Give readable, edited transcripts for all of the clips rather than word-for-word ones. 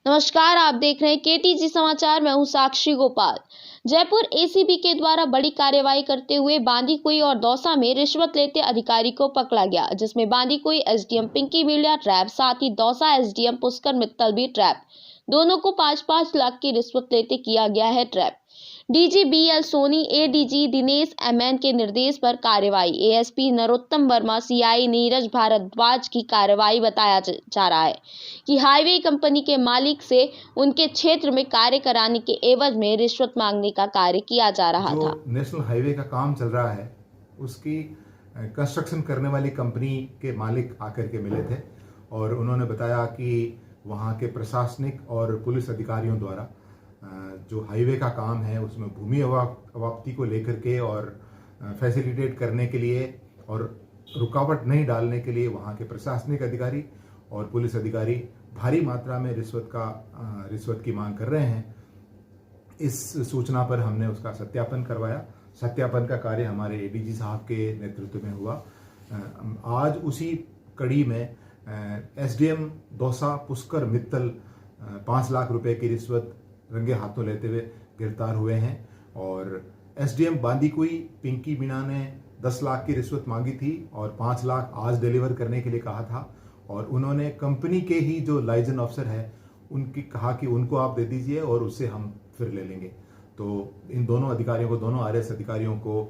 नमस्कार, आप देख रहे हैं केटीजी समाचार। मैं हूं साक्षी गोपाल। जयपुर एसीबी के द्वारा बड़ी कार्रवाई करते हुए बांदीकुई और दौसा में रिश्वत लेते अधिकारी को पकड़ा गया, जिसमें बांदीकुई एसडीएम पिंकी मीडिया ट्रैप, साथ ही दौसा एसडीएम पुष्कर मित्तल भी ट्रैप। दोनों को 5-5 लाख की रिश्वत लेते किया गया है trap. DG BL Soni, ADG Dinesh MN के निर्देश पर कार्रवाई। एएसपी नरोत्तम वर्मा, सीआई नीरज भारद्वाज की कार्रवाई बताया जा रहा है कि हाईवे कंपनी के मालिक से उनके क्षेत्र में कार्य कराने के एवज में रिश्वत मांगने का कार्य किया जा रहा था। नेशनल हाईवे का काम चल रहा है, उसकी कंस्ट्रक्शन करने वाली कंपनी के मालिक आकर के मिले थे और उन्होंने बताया कि वहाँ के प्रशासनिक और पुलिस अधिकारियों द्वारा जो हाईवे का काम है उसमें भूमि अवाप्ति को लेकर के और फैसिलिटेट करने के लिए और रुकावट नहीं डालने के लिए वहाँ के प्रशासनिक अधिकारी और पुलिस अधिकारी भारी मात्रा में रिश्वत की मांग कर रहे हैं। इस सूचना पर हमने उसका सत्यापन करवाया। सत्यापन का कार्य हमारे एडीजी साहब के नेतृत्व में हुआ। आज उसी कड़ी में एसडीएम दौसा पुष्कर मित्तल 5 लाख रुपए की रिश्वत रंगे हाथों लेते हुए गिरफ्तार हुए हैं और एसडीएम बांदीकुई पिंकी मीणा ने 10 लाख की रिश्वत मांगी थी और 5 लाख आज डिलीवर करने के लिए कहा था और उन्होंने कंपनी के ही जो लाइजन ऑफिसर है उनकी कहा कि उनको आप दे दीजिए और उससे हम फिर ले लेंगे। तो इन दोनों अधिकारियों को, दोनों आरएस अधिकारियों को,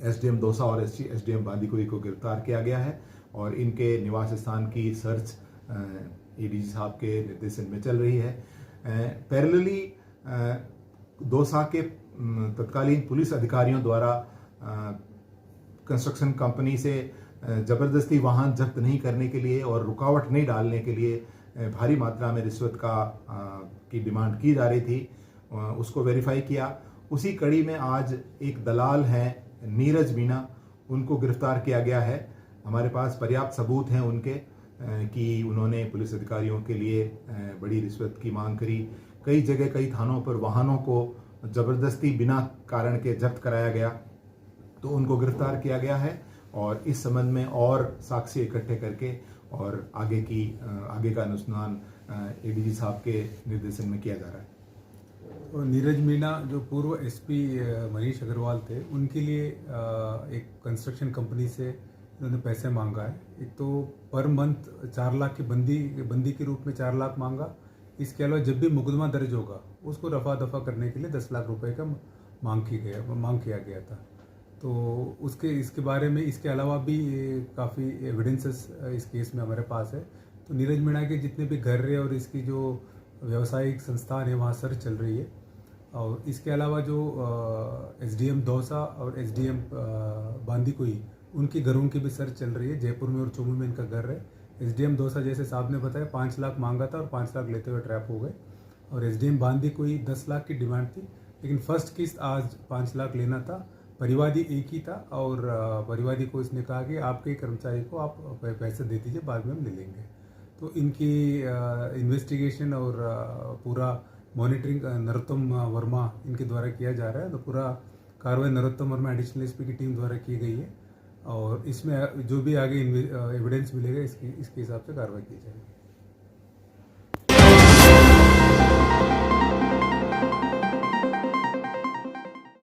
एसडीएम दौसा और एसडीएम बांदीकुई को गिरफ्तार किया गया है और इनके निवास स्थान की सर्च एडीजी साहब के निर्देशन में चल रही है। पैरेलली दौसा के तत्कालीन पुलिस अधिकारियों द्वारा कंस्ट्रक्शन कंपनी से जबरदस्ती वाहन जब्त नहीं करने के लिए और रुकावट नहीं डालने के लिए भारी मात्रा में रिश्वत की डिमांड की जा रही थी, उसको वेरीफाई किया। उसी कड़ी में आज एक दलाल हैं नीरज मीणा, उनको गिरफ्तार किया गया है। हमारे पास पर्याप्त सबूत हैं उनके कि उन्होंने पुलिस अधिकारियों के लिए बड़ी रिश्वत की मांग करी। कई जगह, कई थानों पर वाहनों को जबरदस्ती बिना कारण के जब्त कराया गया, तो उनको गिरफ्तार किया गया है और इस संबंध में और साक्ष्य इकट्ठे करके और आगे का अनुसंधान एडीजी साहब के निर्देशन में किया जा रहा है। तो नीरज मीणा जो पूर्व एसपी मनीष अग्रवाल थे, उनके लिए एक कंस्ट्रक्शन कंपनी से उन्होंने पैसे मांगा है। एक तो पर मंथ 4 लाख की बंदी के रूप में 4 लाख मांगा। इसके अलावा जब भी मुकदमा दर्ज होगा उसको रफा दफा करने के लिए 10 लाख रुपए का मांग किया गया था। तो इसके बारे में इसके अलावा भी काफ़ी एविडेंसेस इस केस में हमारे पास है। तो नीरज मीणा के जितने भी घर है और इसकी जो व्यावसायिक संस्थान है वहाँ सर्च चल रही है और इसके अलावा जो एसडीएम दौसा और एसडीएम बांदीकुई उनकी घरों की भी सर्च चल रही है। जयपुर में और चुमू में इनका घर है। एसडीएम दौसा जैसे साहब ने बताया 5 लाख मांगा था और 5 लाख लेते हुए ट्रैप हो गए और एसडीएम बांदीकुई 10 लाख की डिमांड थी, लेकिन फर्स्ट किस्त आज 5 लाख लेना था। परिवादी एक ही था और परिवादी को इसने कहा कि आपके कर्मचारी को आप पैसे दे दीजिए, बाद में हम ले लेंगे। तो इनकी इन्वेस्टिगेशन और पूरा मॉनिटरिंग नरोत्तम वर्मा इनके द्वारा किया जा रहा है। तो पूरा कार्रवाई नरोत्तम वर्मा एडिशनल एसपी की टीम द्वारा की गई है और इसमें जो भी आगे एविडेंस मिलेगा इसके हिसाब से कार्रवाई की जाएगी।